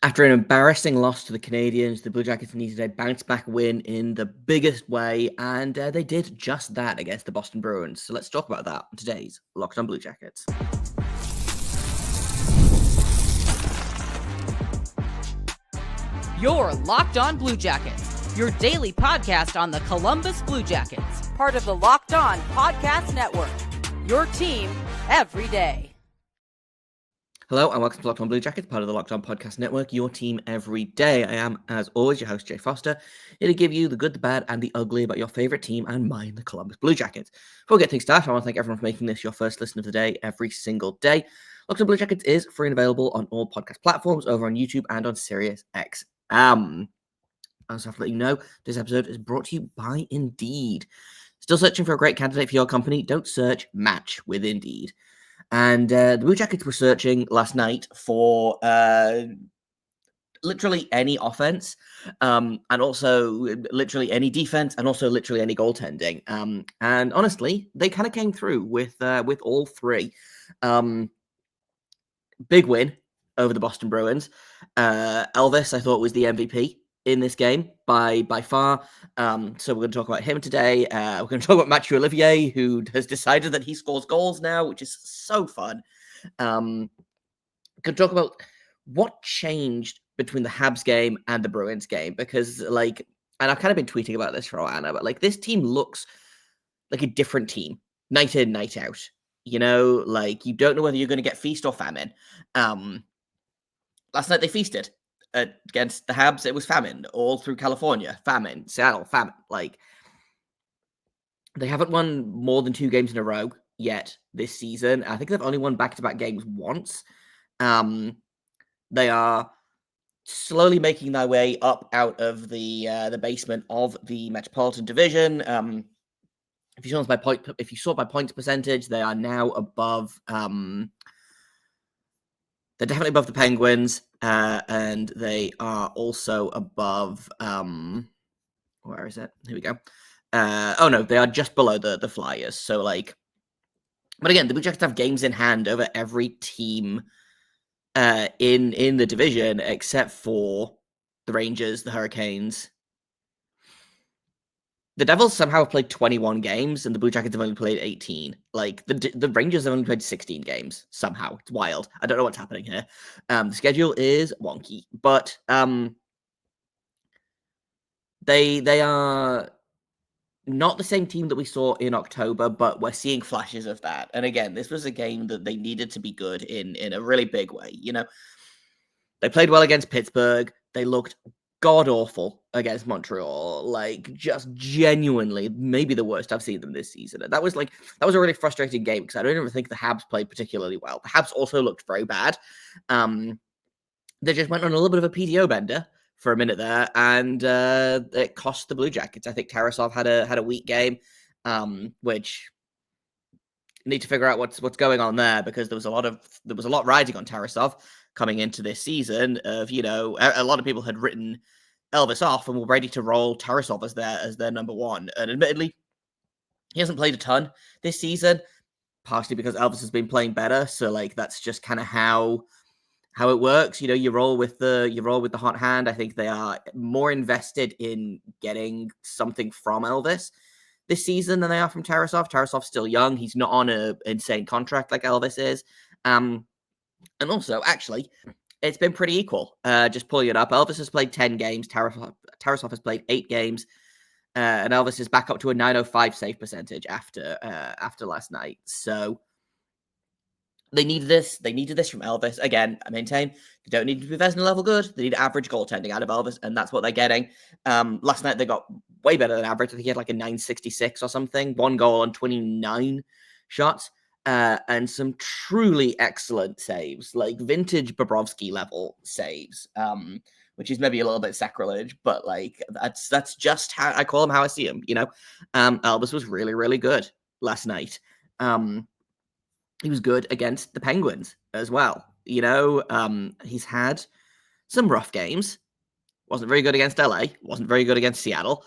After an embarrassing loss to the Canadiens, the Blue Jackets needed a bounce-back win in the biggest way, and they did just that against the Boston Bruins. So let's talk about that on today's Locked on Blue Jackets. You're Locked on Blue Jackets, your daily podcast on the Columbus Blue Jackets, part of the Locked on Podcast Network, your team every day. Hello and welcome to Locked on Blue Jackets, part of the Locked on Podcast Network, your team every day. I am, as always, your host, Jay Foster, here to give you the good, the bad, and the ugly about your favorite team and mine, the Columbus Blue Jackets. Before we get things started, I want to thank everyone for making this your first listen of the day every single day. Locked on Blue Jackets is free and available on all podcast platforms, over on YouTube and on SiriusXM. I also have to let you know, this episode is brought to you by Indeed. Still searching for a great candidate for your company? Don't search, match with Indeed. And the Blue Jackets were searching last night for literally any offense, and also literally any defense, and also literally any goaltending. And honestly, they kind of came through with all three. Big win over the Boston Bruins. Elvis, I thought, was the MVP in this game by far. So we're going to talk about him today. We're going to talk about Mathieu Olivier, who has decided that he scores goals now, which is so fun. Going to talk about what changed between the Habs game and the Bruins game, because and I've kind of been tweeting about this for a while now, but this team looks like a different team, night in, night out. You know, you don't know whether you're going to get feast or famine. Last night they feasted. Against the Habs, it was famine all through California. Famine, Seattle, famine. They haven't won more than 2 games in a row yet this season. I think they've only won back-to-back games once. They are slowly making their way up out of the basement of the Metropolitan Division. If you saw by points percentage, they are now above. They're definitely above the Penguins, and they are also above. Where is it? Here we go. Oh no, they are just below the Flyers. So but again, the Blue Jackets have games in hand over every team in the division except for the Rangers, the Hurricanes. The Devils somehow have played 21 games, and the Blue Jackets have only played 18. The Rangers have only played 16 games, somehow. It's wild. I don't know what's happening here. The schedule is wonky, but they are not the same team that we saw in October, but we're seeing flashes of that. And again, this was a game that they needed to be good in a really big way. You know, they played well against Pittsburgh. They looked god-awful against Montreal, just genuinely maybe the worst I've seen them this season. And that was a really frustrating game because I don't even think the Habs played particularly well. The Habs also looked very bad. They just went on a little bit of a PDO bender for a minute there, and it cost the Blue Jackets. I think Tarasov had a weak game, which need to figure out what's going on there, because there was a lot riding on Tarasov coming into this season. Of a lot of people had written Elvis off and were ready to roll Tarasov as their number one. And admittedly, he hasn't played a ton this season, partially because Elvis has been playing better. So that's just kind of how it works. You roll with the hot hand. I think they are more invested in getting something from Elvis this season than they are from Tarasov. Tarasov's still young. He's not on an insane contract like Elvis is. And also, actually, it's been pretty equal. Just pulling it up, Elvis has played 10 games. Tarasov has played 8 games. And Elvis is back up to a .905 save percentage after last night. So they needed this. They needed this from Elvis. Again, I maintain they don't need to be Vezina level good. They need average goaltending out of Elvis, and that's what they're getting. Last night they got way better than average. I think he had a 966 or something. 1 goal on 29 shots. And some truly excellent saves, vintage Bobrovsky level saves, which is maybe a little bit sacrilege, but that's just how I call him, how I see him. Elvis was really, really good last night. He was good against the Penguins as well. He's had some rough games. Wasn't very good against LA. Wasn't very good against Seattle.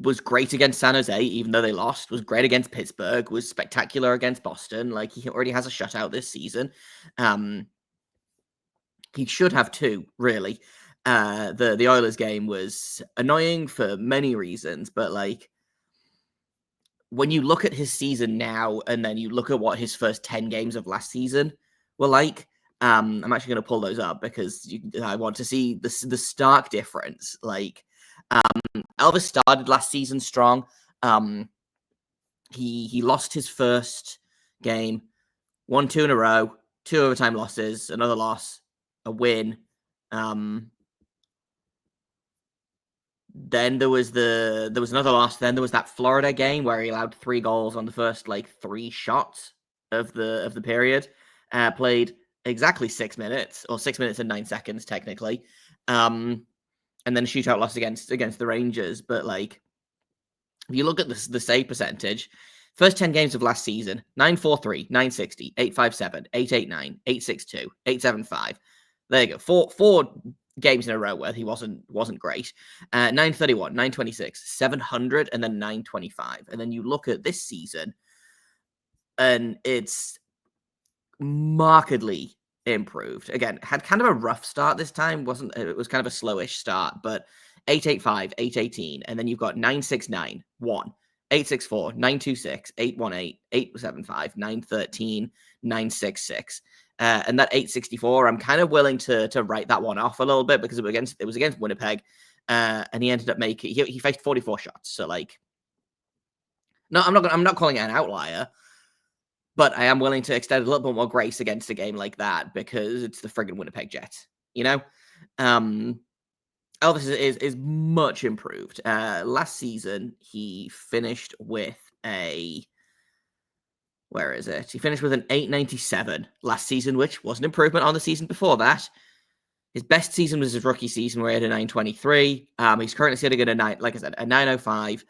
Was great against San Jose, even though they lost. Was great against Pittsburgh. Was spectacular against Boston. He already has a shutout this season. He should have 2, really. The Oilers game was annoying for many reasons, but like when you look at his season now and then you look at what his first 10 games of last season were like, I'm actually going to pull those up because I want to see the stark difference. Like, Elvis started last season strong. He lost his first game, won 2 in a row, 2 overtime losses, another loss, a win. Then there was another loss. Then there was that Florida game where he allowed 3 goals on the first 3 shots of the period. Played exactly 6 minutes, or 6 minutes and 9 seconds technically. And then a shootout loss against the Rangers. But if you look at the save percentage, first 10 games of last season: 943, 960, 857, 889, 862, 875. There you go. Four games in a row where he wasn't great. 931, 926, 700, and then 925. And then you look at this season, and it's markedly improved. Again, had kind of a rough start this time. It was kind of a slowish start, but 885, 818, and then you've got 969, 1, 864, 926, 818, 875, 913, 966. And that 864, I'm kind of willing to write that one off a little bit because it was against Winnipeg, and he ended up making he faced 44 shots. So no, I'm not calling it an outlier, but I am willing to extend a little bit more grace against a game like that because it's the friggin' Winnipeg Jets, Elvis is much improved. Last season he finished with where is it? He finished with an 897 last season, which was an improvement on the season before that. His best season was his rookie season where he had a 923. He's currently sitting at a 905.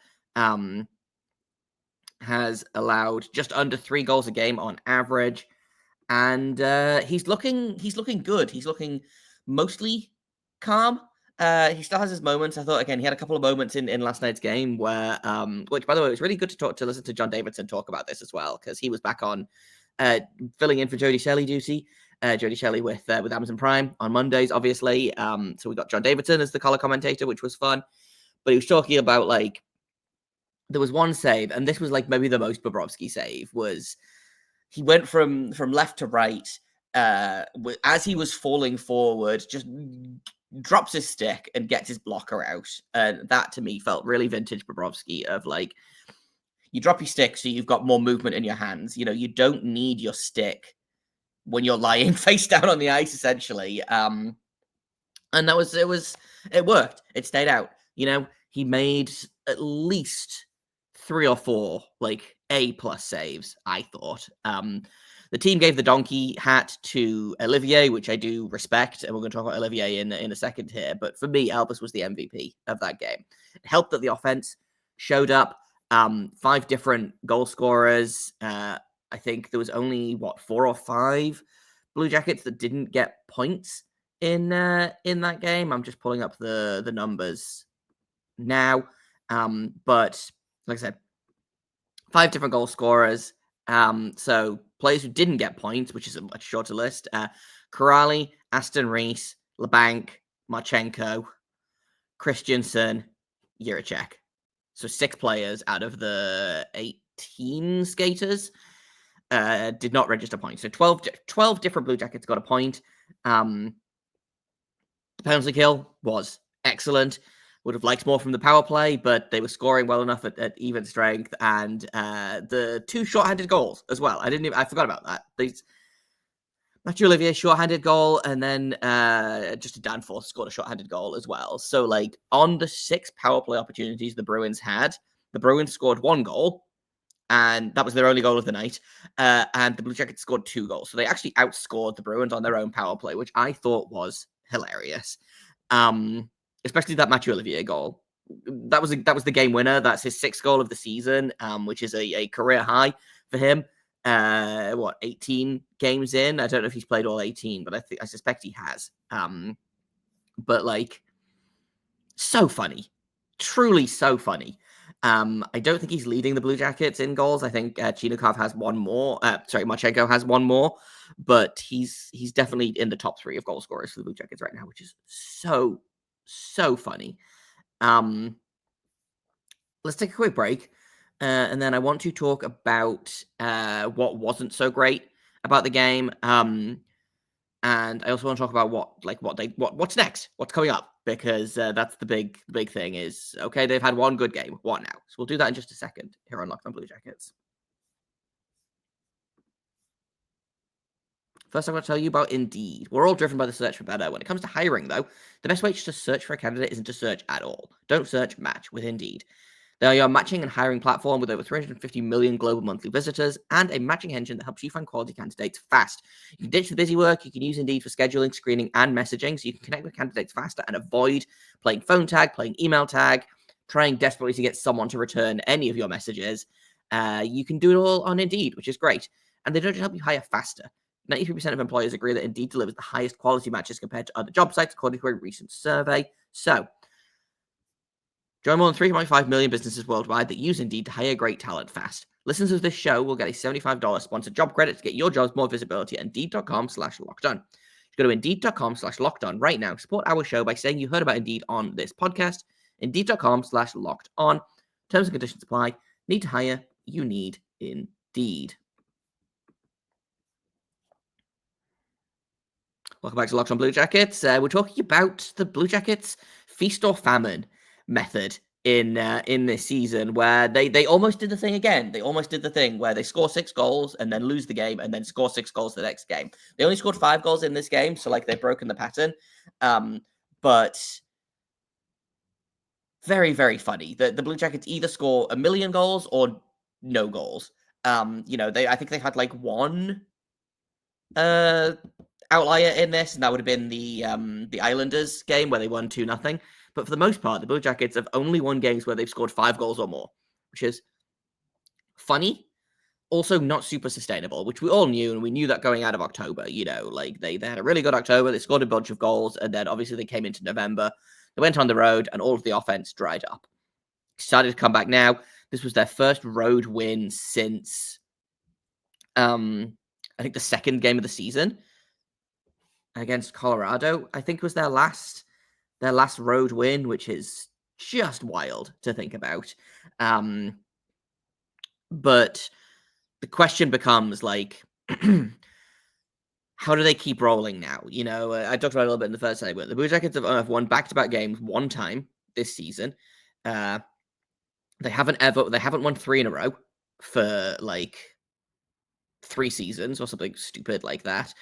Has allowed just under 3 goals a game on average. And he's looking good. He's looking mostly calm. He still has his moments. I thought, again, he had a couple of moments in last night's game where, which, by the way, it was really good to listen to John Davidson talk about this as well, because he was back on filling in for Jody Shelley duty. Jody Shelley with Amazon Prime on Mondays, obviously. So we got John Davidson as the color commentator, which was fun. But he was talking about, there was one save, and this was maybe the most Bobrovsky save, was he went from left to right as he was falling forward, just drops his stick and gets his blocker out. And that to me felt really vintage Bobrovsky of you drop your stick so you've got more movement in your hands. You don't need your stick when you're lying face down on the ice, essentially. And it worked. It stayed out. He made at least 3 or 4 A+ saves, I thought. The team gave the donkey hat to Olivier, which I do respect, and we're going to talk about Olivier in a second here. But for me, Elvis was the MVP of that game. It helped that the offense showed up. 5 different goal scorers. I think there was only 4 or 5 Blue Jackets that didn't get points in that game. I'm just pulling up the numbers now. But like I said, 5 different goal scorers. So players who didn't get points, which is a much shorter list: Kuraly, Aston Reese, LeBanc, Marchenko, Christensen, Jiricek. So 6 players out of the 18 skaters did not register points. So 12 different Blue Jackets got a point. The penalty kill was excellent. Would have liked more from the power play, but they were scoring well enough at even strength, and the 2 shorthanded goals as well. I forgot about that. Mathieu Olivier shorthanded goal, and then just a Danforth scored a shorthanded goal as well. So on the 6 power play opportunities the Bruins had, the Bruins scored 1 goal, and that was their only goal of the night. And the Blue Jackets scored 2 goals, so they actually outscored the Bruins on their own power play, which I thought was hilarious. Especially that Mathieu Olivier goal. That was the game winner. That's his 6th goal of the season, which is a career high for him. 18 games in? I don't know if he's played all 18, but I suspect he has. But so funny, truly so funny. I don't think he's leading the Blue Jackets in goals. I think Chinikov has one more. Marchenko has one more, but he's definitely in the top 3 of goal scorers for the Blue Jackets right now, which is so funny. Let's take a quick break, and then I want to talk about what wasn't so great about the game. And I also want to talk about what's next, what's coming up, because that's the big thing is, okay, they've had one good game. What now? So we'll do that in just a second here on Locked On Blue Jackets. First, I'm going to tell you about Indeed. We're all driven by the search for better. When it comes to hiring, though, the best way to search for a candidate isn't to search at all. Don't search, match with Indeed. They are your matching and hiring platform with over 350 million global monthly visitors and a matching engine that helps you find quality candidates fast. You can ditch the busy work. You can use Indeed for scheduling, screening, and messaging so you can connect with candidates faster and avoid playing phone tag, playing email tag, trying desperately to get someone to return any of your messages. You can do it all on Indeed, which is great. And they don't just help you hire faster. 93% of employers agree that Indeed delivers the highest quality matches compared to other job sites, according to a recent survey. So, join more than 3.5 million businesses worldwide that use Indeed to hire great talent fast. Listeners of this show will get a $75 sponsored job credit to get your jobs more visibility at Indeed.com/lockedon. Go to Indeed.com/lockedon right now. Support our show by saying you heard about Indeed on this podcast. Indeed.com/lockedon. Terms and conditions apply. Need to hire? You need Indeed. Welcome back to Locked On Blue Jackets. We're talking about the Blue Jackets feast or famine method in this season, where they almost did the thing again. They almost did the thing where they score 6 goals and then lose the game and then score 6 goals the next game. They only scored 5 goals in this game, so they've broken the pattern. But very, very funny. The Blue Jackets either score 1 million goals or no goals. I think they've had one outlier in this, and that would have been the Islanders game where they won 2-0. But for the most part, the Blue Jackets have only won games where they've scored 5 goals or more, which is funny, also not super sustainable, which we all knew, and we knew that going out of October. They had a really good October, they scored a bunch of goals, and then obviously they came into November, they went on the road, and all of the offense dried up. Started to come back now. This was their first road win since, I think, the second game of the season against Colorado. I think was their last road win, which is just wild to think about. But the question becomes how do they keep rolling now? I talked about it a little bit in the first segment. The Blue Jackets have won back-to-back games one time this season. They haven't won 3 in a row for 3 seasons or something stupid like that.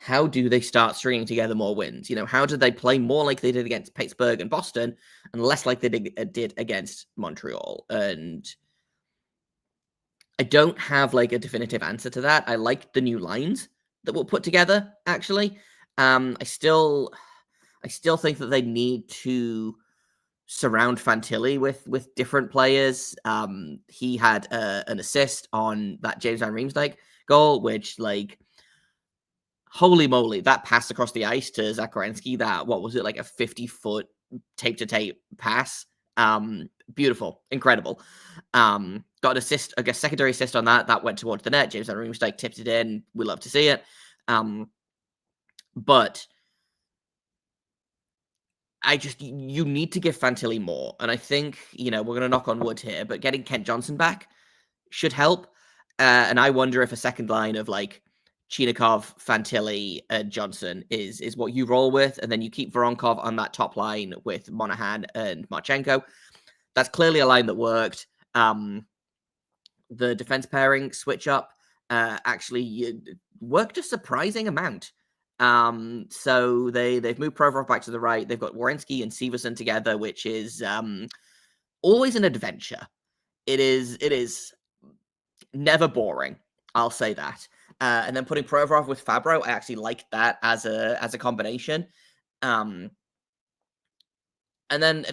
How do they start stringing together more wins? How do they play more like they did against Pittsburgh and Boston and less like they did against Montreal? And I don't have a definitive answer to that. I like the new lines that we'll put together, actually. I still think that they need to surround Fantilli with different players. He had an assist on that James Van Riemsdyk goal, which holy moly, that pass across the ice to Zach Werenski, that, what was it, a 50-foot tape-to-tape pass? Beautiful, incredible. Got an assist, I guess, secondary assist on that. That went towards the net. James Van Riemsdyk tipped it in. We love to see it. But you need to give Fantilli more. And I think, we're going to knock on wood here, but getting Kent Johnson back should help. And I wonder if a second line of Chinikov, Fantilli, and Johnson is what you roll with, and then you keep Voronkov on that top line with Monahan and Marchenko. That's clearly a line that worked. The defense pairing switch up actually worked a surprising amount. So they've moved Provorov back to the right. They've got Werenski and Severson together, which is always an adventure. It is never boring. I'll say that. And then putting Provorov with Fabro, I actually like that as a combination. And then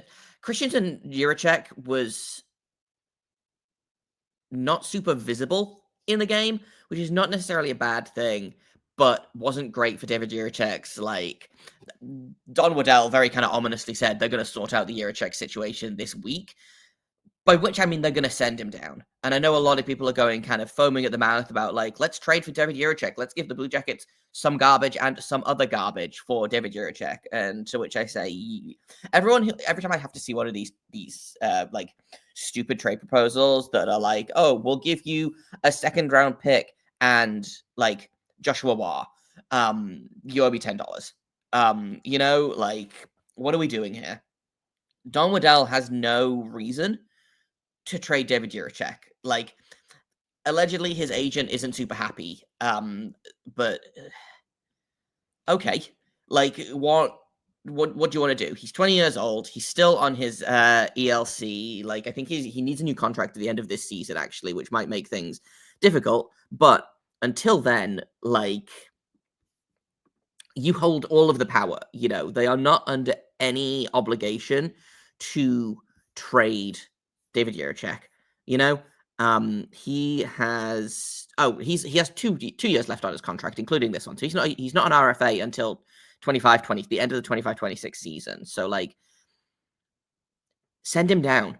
Christiansen Jiricek was not super visible in the game, which is not necessarily a bad thing. but wasn't great for David Jiricek's. Like, Don Waddell very kind of ominously said they're going to sort out the Jiricek situation this week, by which I mean they're going to send him down. And I know a lot of people are going kind of foaming at the mouth about, like, let's trade for David Jiricek. Let's give the Blue Jackets some garbage and some other garbage for David Jiricek. And to which I say, every time I have to see one of these like stupid trade proposals that are like, oh, we'll give you a second round pick and like Joshua Waugh, you owe me $10. You know, like, what are we doing here? Don Waddell has no reason to trade David Jiricek. Like, allegedly his agent isn't super happy. But okay. Like, what do you want to do? He's 20 years old. He's still on his ELC. Like, I think he needs a new contract at the end of this season, actually, which might make things difficult. But until then, like, you hold all of the power. You know, they are not under any obligation to trade David Jiricek. You know, he has he has two years left on his contract, including this one. So he's not an RFA until 25-20, the end of the 25-26 season. So, like, send him down.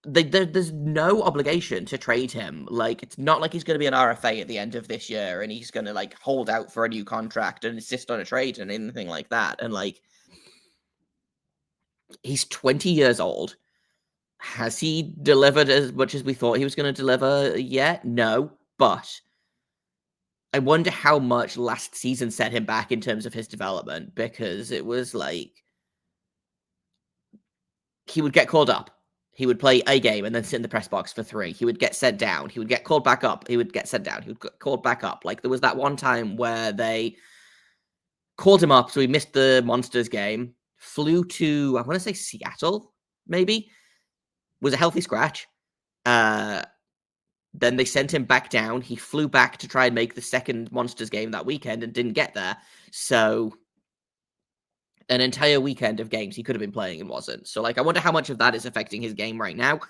There's no obligation to trade him. Like, it's not like he's going to be an RFA at the end of this year and he's going to, like, hold out for a new contract and insist on a trade and anything like that. And, like, he's 20 years old. Has he delivered as much as we thought he was going to deliver yet? No, but I wonder how much last season set him back in terms of his development, because it was like he would get called up. He would play a game and then sit in the press box for 3. He would get sent down. He would get called back up. He would get sent down. He would get called back up. Like, there was that one time where they called him up, so he missed the Monsters game, flew to, I want to say Seattle, maybe, was a healthy scratch. Then they sent him back down. He flew back to try and make the second Monsters game that weekend and didn't get there. So an entire weekend of games he could have been playing and wasn't. So, like, I wonder how much of that is affecting his game right now.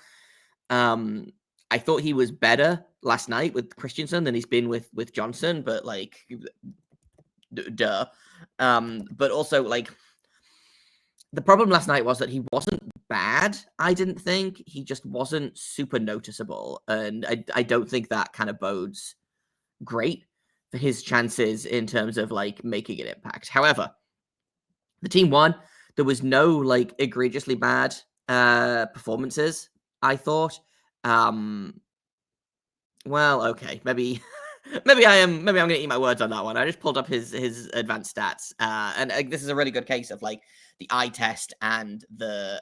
I thought he was better last night with Christensen than he's been with Johnson, but, like, duh. But also, like, the problem last night was that he wasn't bad, I didn't think. He just wasn't super noticeable. And I don't think that kind of bodes great for his chances in terms of, like, making an impact. However, the team won. There was no, like, egregiously bad performances, I thought. Well, okay, maybe I'm going to eat my words on that one. I just pulled up his advanced stats, and this is a really good case of, like, the eye test and the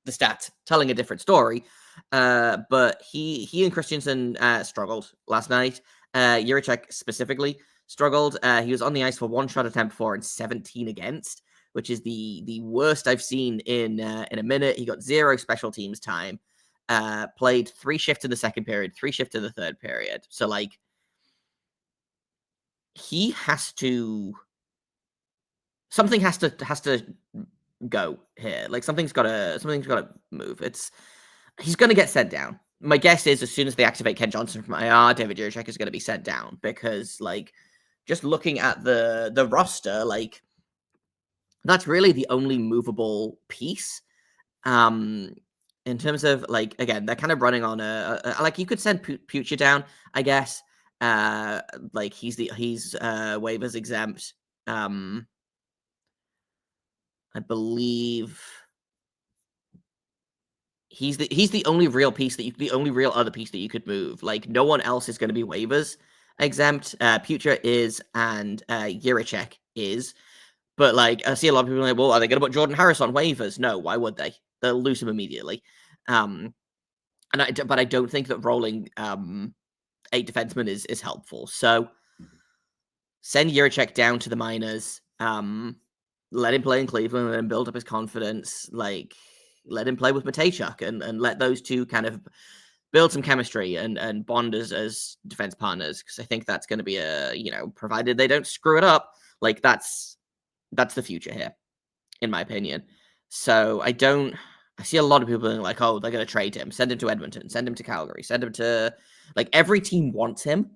stats telling a different story. But he and Christensen struggled last night. Jiricek specifically struggled. He was on the ice for 1 shot attempt for and 17 against, which is the worst I've seen in a minute. He got 0 special teams time. Played 3 shifts in the second period, 3 shifts in the third period. So, like, he has to. Something has to go here. Like, something's got to move. He's going to get sent down. My guess is as soon as they activate Ken Johnson from IR, David Jiricek is going to be sent down, because, like, just looking at the roster, like, that's really the only movable piece. In terms of, like, again, they're kind of running on a like, you could send Puccia down, I guess. Like, he's waivers exempt. I believe he's the only real piece the only real other piece that you could move. Like, no one else is going to be waivers exempt. Puccia is, and Jiricek is. But, like, I see a lot of people like, well, are they going to put Jordan Harris on waivers? No, why would they? They'll lose him immediately. But I don't think that rolling 8 defensemen is helpful. So send Jiricek down to the minors. Let him play in Cleveland, let him build up his confidence. Like, let him play with Matejchuk and let those two kind of build some chemistry and bond as defense partners. Because I think that's going to be provided they don't screw it up, like, that's the future here, in my opinion. So I see a lot of people being like, oh, they're going to trade him, send him to Edmonton, send him to Calgary, send him to Like, every team wants him,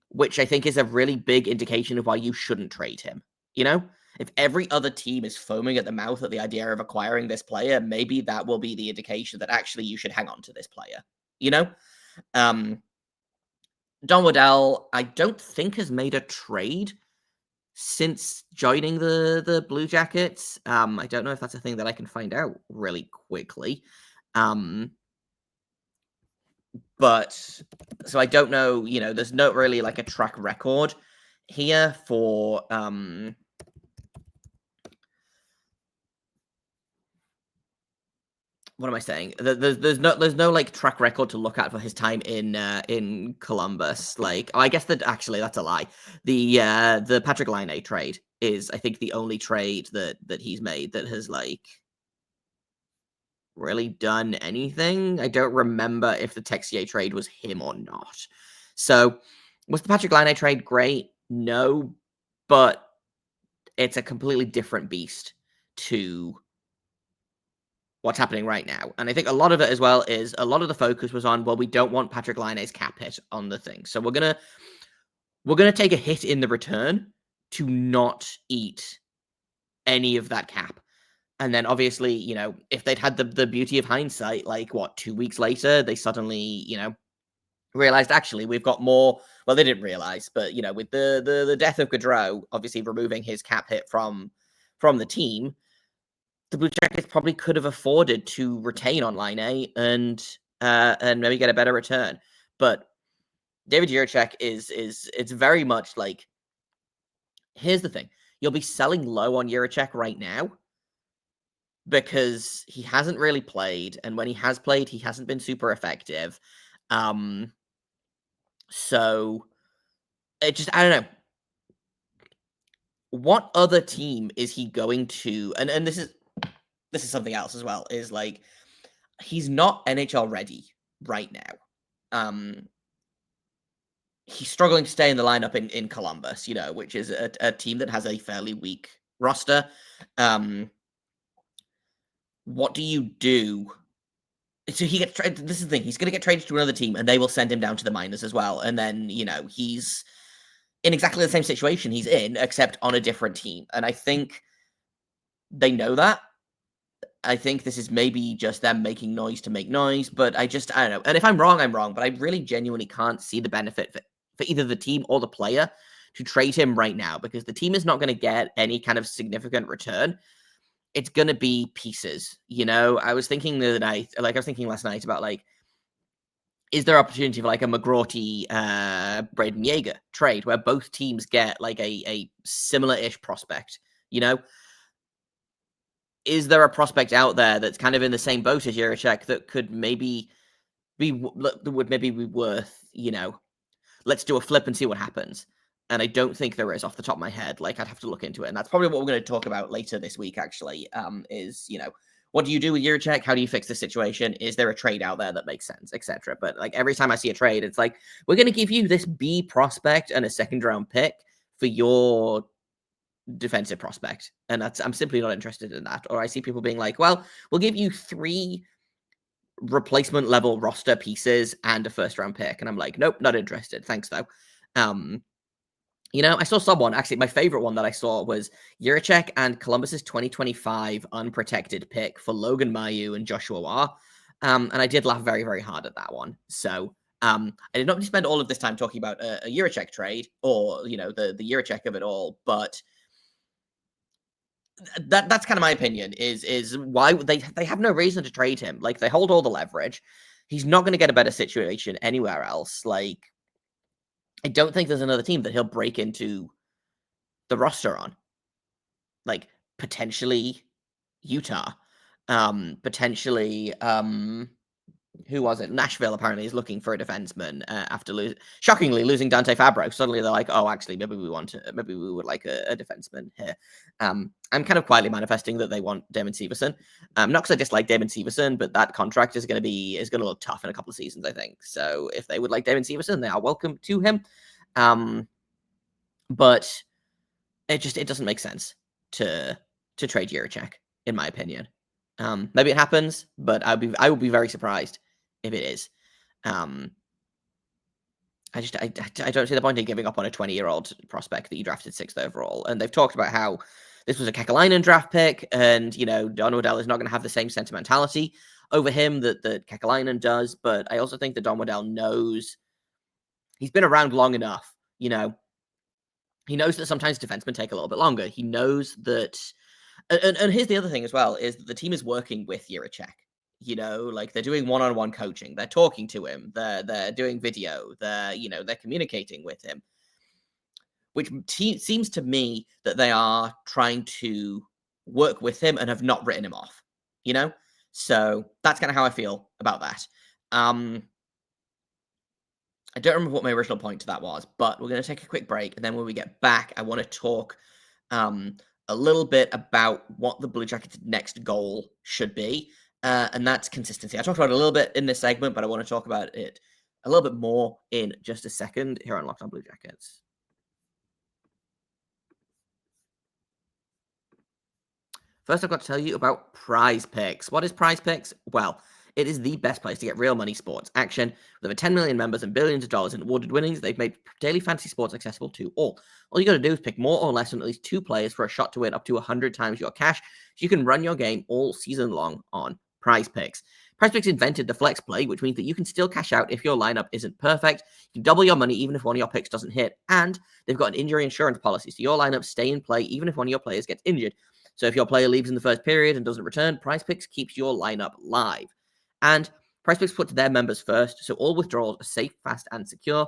which I think is a really big indication of why you shouldn't trade him. You know, if every other team is foaming at the mouth at the idea of acquiring this player, maybe that will be the indication that actually you should hang on to this player. You know, Don Waddell, I don't think has made a trade since joining the Blue Jackets. I don't know if that's a thing that I can find out really quickly. But so I don't know, you know, there's not really like a track record here for what am I saying? There's no like track record to look at for his time in Columbus. Like, oh, I guess that actually that's a lie. The Patrick Laine trade is, I think, the only trade that he's made that has like really done anything. I don't remember if the Texier trade was him or not. So was the Patrick Laine trade great? No, but it's a completely different beast to what's happening right now. And I think a lot of it as well is a lot of the focus was on, well, we don't want Patrick Laine's cap hit on the thing. So we're gonna take a hit in the return to not eat any of that cap. And then obviously, you know, if they'd had the beauty of hindsight, like what, 2 weeks later, they suddenly, you know, realized actually we've got more. Well, they didn't realize, but you know, with the death of Gaudreau, obviously removing his cap hit from the team, the Blue Jackets probably could have afforded to retain on Laine and maybe get a better return. But David Jiricek it's very much like, here's the thing. You'll be selling low on Jiricek right now because he hasn't really played, and when he has played, he hasn't been super effective. So it just, I don't know. What other team is he going to, and this is something else as well, is like, he's not NHL ready right now. He's struggling to stay in the lineup in Columbus, you know, which is a team that has a fairly weak roster. What do you do? So he gets traded. This is the thing. He's going to get traded to another team, and they will send him down to the minors as well. And then, you know, he's in exactly the same situation he's in, except on a different team. And I think they know that. I think this is maybe just them making noise to make noise, but I don't know. And if I'm wrong, I'm wrong. But I really genuinely can't see the benefit for either the team or the player to trade him right now, because the team is not going to get any kind of significant return. It's going to be pieces, you know? I was thinking the other night, like I was thinking last night about like, is there opportunity for like a McGrorty, Braden Yeager trade where both teams get like a similar-ish prospect, you know? Is there a prospect out there that's kind of in the same boat as Jiricek that could maybe would maybe be worth, you know, let's do a flip and see what happens? And I don't think there is off the top of my head. Like, I'd have to look into it. And that's probably what we're going to talk about later this week, actually, is, you know, what do you do with Jiricek? How do you fix the situation? Is there a trade out there that makes sense, etc.? But like every time I see a trade, it's like, we're going to give you this B prospect and a second round pick for your defensive prospect. And I'm simply not interested in that. Or I see people being like, well, we'll give you 3 replacement level roster pieces and a first round pick. And I'm like, nope, not interested. Thanks though. You know, I saw someone, actually, my favorite one that I saw was Jiricek and Columbus's 2025 unprotected pick for Logan Mailloux and Joshua Waugh. And I did laugh very, very hard at that one. So I did not spend all of this time talking about a Jiricek trade or, you know, the Jiricek of it all, but that's kind of my opinion is why they have no reason to trade him. Like, they hold all the leverage. He's not going to get a better situation anywhere else. Like, I don't think there's another team that he'll break into the roster on. Like, potentially Utah. Potentially, who was it? Nashville apparently is looking for a defenseman after shockingly losing Dante Fabro. Suddenly they're like, oh, actually, maybe we would like a defenseman here. I'm kind of quietly manifesting that they want Damon Severson. Not because I dislike Damon Severson, but that contract is going to look tough in a couple of seasons, I think. So if they would like Damon Severson, they are welcome to him. But it doesn't make sense to trade Jiricek, in my opinion. Maybe it happens, but I would be very surprised if it is. I don't see the point in giving up on a 20-year-old prospect that you drafted 6th overall. And they've talked about how this was a Kekalainen draft pick, and, Don Waddell is not going to have the same sentimentality over him that Kekalainen does. But I also think that Don Waddell knows he's been around long enough. He knows that sometimes defensemen take a little bit longer. He knows that, and here's the other thing as well, is that the team is working with Jiricek. They're doing one-on-one coaching. They're talking to him. They're doing video. They're communicating with him, which seems to me that they are trying to work with him and have not written him off. So that's kind of how I feel about that. I don't remember what my original point to that was, but we're going to take a quick break, and then when we get back, I want to talk a little bit about what the Blue Jackets' next goal should be. And that's consistency. I talked about it a little bit in this segment, but I want to talk about it a little bit more in just a second here on Locked On Blue Jackets. First, I've got to tell you about Prize Picks. What is Prize Picks? Well, it is the best place to get real money sports action. With over 10 million members and billions of dollars in awarded winnings, they've made daily fantasy sports accessible to all. All you got to do is pick more or less on at least 2 players for a shot to win up to 100 times your cash, so you can run your game all season long on Prize Picks. Prize Picks invented the flex play, which means that you can still cash out if your lineup isn't perfect. You can double your money even if one of your picks doesn't hit, and they've got an injury insurance policy, so your lineups stay in play even if one of your players gets injured. So if your player leaves in the first period and doesn't return, Prize Picks keeps your lineup live. And Prize Picks puts their members first, so all withdrawals are safe, fast, and secure.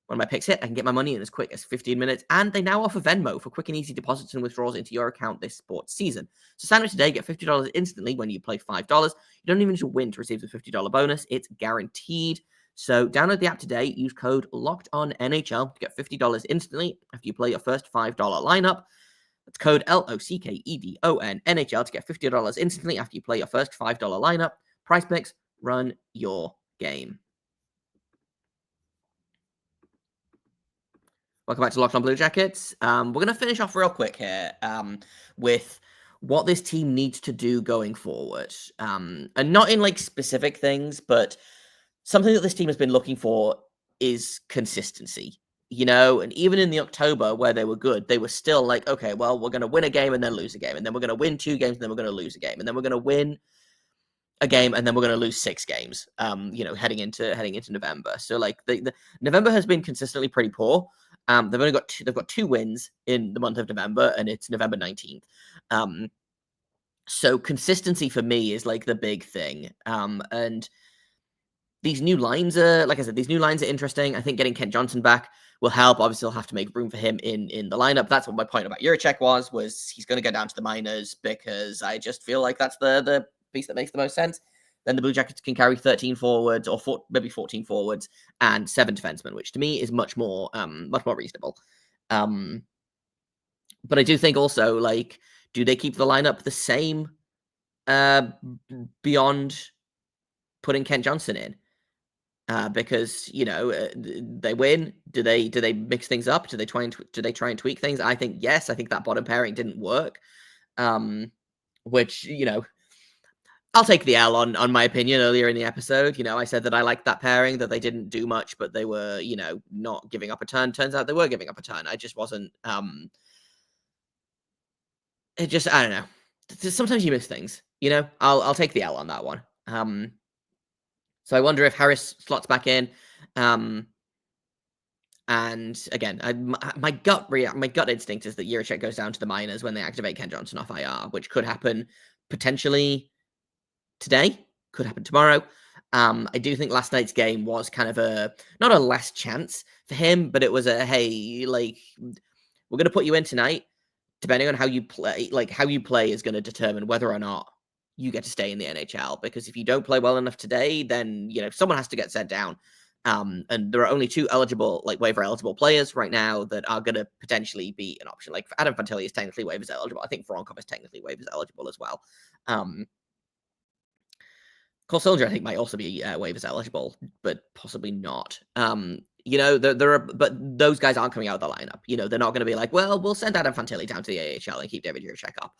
When my picks hit, I can get my money in as quick as 15 minutes, and they now offer Venmo for quick and easy deposits and withdrawals into your account this sports season. So sign up today, get $50 instantly when you play $5. You don't even need to win to receive the $50 bonus. It's guaranteed. So download the app today, use code LOCKEDONNHL to get $50 instantly after you play your first $5 lineup. That's code LOCKEDONNHL to get $50 instantly after you play your first $5 lineup. Prize Picks, run your game. Welcome back to Locked On Blue Jackets. We're going to finish off real quick here with what this team needs to do going forward. And not in specific things, but something that this team has been looking for is consistency. And even in the October where they were good, they were still like, okay, well, we're going to win a game and then lose a game. And then we're going to win 2 games and then we're going to lose a game. And then we're going to win a game and then we're going to lose 6 games, heading into November. So the November has been consistently pretty poor. They've got 2 wins in the month of November, and it's November 19th. So consistency for me is the big thing. And these new lines are, like I said, interesting. I think getting Kent Johnson back will help. Obviously, they'll have to make room for him in the lineup. That's what my point about Jiricek was he's going to go down to the minors because I just feel like that's the piece that makes the most sense. Then the Blue Jackets can carry 13 forwards or maybe 14 forwards and 7 defensemen, which to me is much more reasonable. But I do think also, do they keep the lineup the same beyond putting Kent Johnson in? Because they win. Do they mix things up? Do they try and tweak things? I think yes. I think that bottom pairing didn't work. Which I'll take the L on my opinion earlier in the episode. I said that I liked that pairing, that they didn't do much, but they were, not giving up a ton. Turns out they were giving up a ton. I just wasn't, I don't know. Sometimes you miss things, I'll take the L on that one. So I wonder if Harris slots back in. And again, my gut instinct is that Jiricek goes down to the minors when they activate Ken Johnson off IR, which could happen potentially today, could happen tomorrow. I do think last night's game was kind of not a last chance for him, but it was a, hey, we're going to put you in tonight. Depending on how you play is going to determine whether or not you get to stay in the NHL. Because if you don't play well enough today, then, someone has to get sent down. And there are only 2 eligible, waiver eligible players right now that are going to potentially be an option. Adam Fantilli is technically waivers eligible. I think Voronkov is technically waivers eligible as well. Cole Sillinger, I think, might also be waivers eligible, but possibly not. There are, but those guys aren't coming out of the lineup. They're not going to be like, well, we'll send Adam Fantilli down to the AHL and keep David Jiricek up.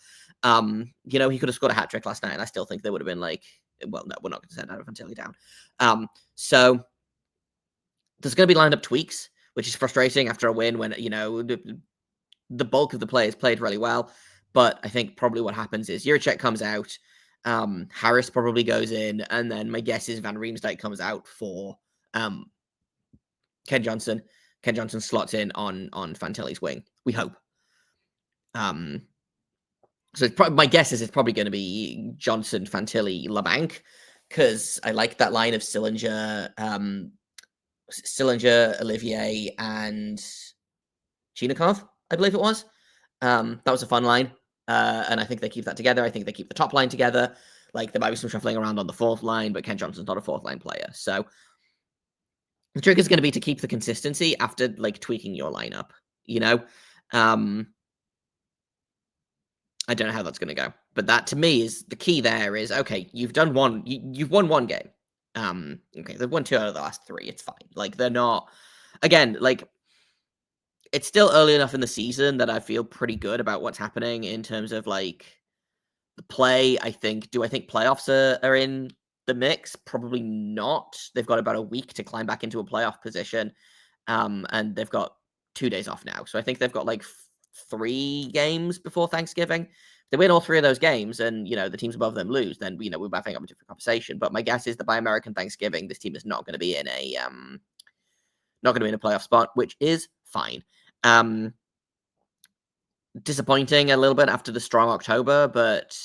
He could have scored a hat trick last night, and I still think they would have been like, well, no, we're not going to send Adam Fantilli down. So there's going to be lineup tweaks, which is frustrating after a win when, the bulk of the players played really well. But I think probably what happens is Jiricek comes out, Harris probably goes in, and then my guess is Van Riemsdyk comes out for Ken Johnson. Ken Johnson slots in on Fantilli's wing. We hope. So my guess is it's probably going to be Johnson, Fantilli, LeBanc, because I like that line of Sillinger, Olivier, and Chinikov, I believe it was. That was a fun line, and I think they keep that together. I think they keep the top line together. Like, there might be some shuffling around on the fourth line, but Ken Johnson's not a fourth line player. So the trick is going to be to keep the consistency after, like, tweaking your lineup, I don't know how that's going to go, but that to me is the key. There is, okay, you've won one game. Okay, they've won 2 out of the last 3. It's fine. Like, they're not, again, like, it's still early enough in the season that I feel pretty good about what's happening in terms of, like, the play. I think playoffs are in the mix? Probably not. They've got about a week to climb back into a playoff position, and they've got 2 days off now. So I think they've got, like, 3 games before Thanksgiving. If they win all 3 of those games and, the teams above them lose, then, we're battling up a different conversation. But my guess is that by American Thanksgiving, this team is not going to be in a playoff spot, which is fine. Disappointing a little bit after the strong October, but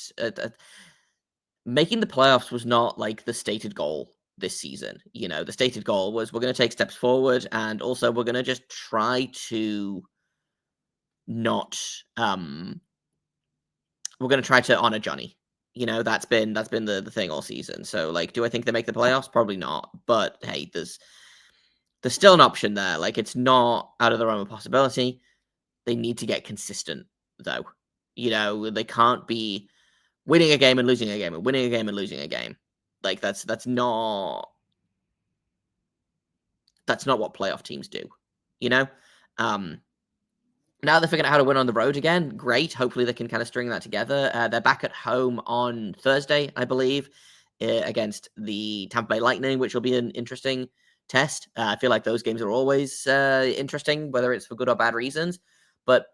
making the playoffs was not, like, the stated goal this season. The stated goal was we're going to take steps forward, and also we're going to just try to not we're going to try to honor Johnny. That's been the thing all season. So, like, do I think they make the playoffs? Probably not. But hey, there's still an option there. Like, it's not out of the realm of possibility. They need to get consistent, though. They can't be winning a game and losing a game and winning a game and losing a game. Like, that's not what playoff teams do. Now they're figuring out how to win on the road again. Great. Hopefully they can kind of string that together. They're back at home on Thursday, I believe, against the Tampa Bay Lightning, which will be an interesting test. I feel like those games are always interesting, whether it's for good or bad reasons. But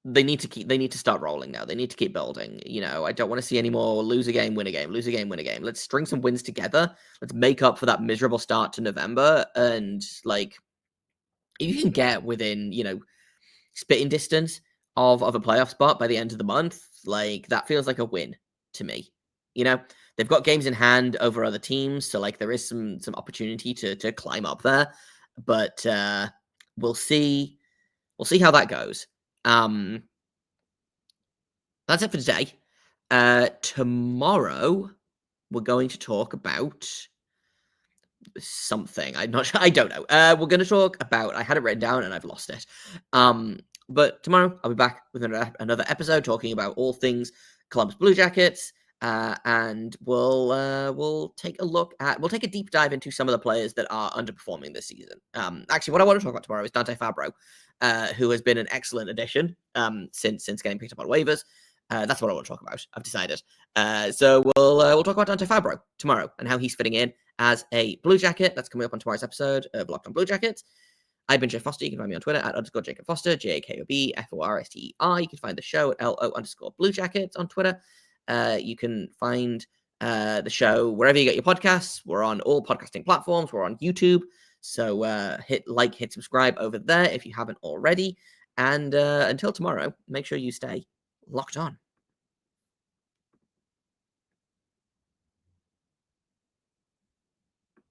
they need to start rolling now. They need to keep building. I don't want to see any more lose a game, win a game, lose a game, win a game. Let's string some wins together. Let's make up for that miserable start to November. And, like, if you can get within, spitting distance of a playoff spot by the end of the month, like, that feels like a win to me. They've got games in hand over other teams, so, like, there is some opportunity to climb up there. But we'll see how that goes. That's it for today. Tomorrow we're going to talk about something. I'm not sure. I don't know. We're going to talk about, I had it written down and I've lost it. But tomorrow I'll be back with another episode talking about all things Columbus Blue Jackets. And we'll take a deep dive into some of the players that are underperforming this season. Actually, what I want to talk about tomorrow is Dante Fabro, who has been an excellent addition since getting picked up on waivers. That's what I want to talk about. I've decided. So we'll talk about Dante Fabro tomorrow and how he's fitting in as a Blue Jacket. That's coming up on tomorrow's episode of Locked on Blue Jackets. I've been Jay Foster. You can find me on Twitter at _Jacob Foster, JAKOBFORSTER. You can find the show at LO_Blue Jackets on Twitter. You can find the show wherever you get your podcasts. We're on all podcasting platforms. We're on YouTube. So hit subscribe over there if you haven't already. And until tomorrow, make sure you stay locked on.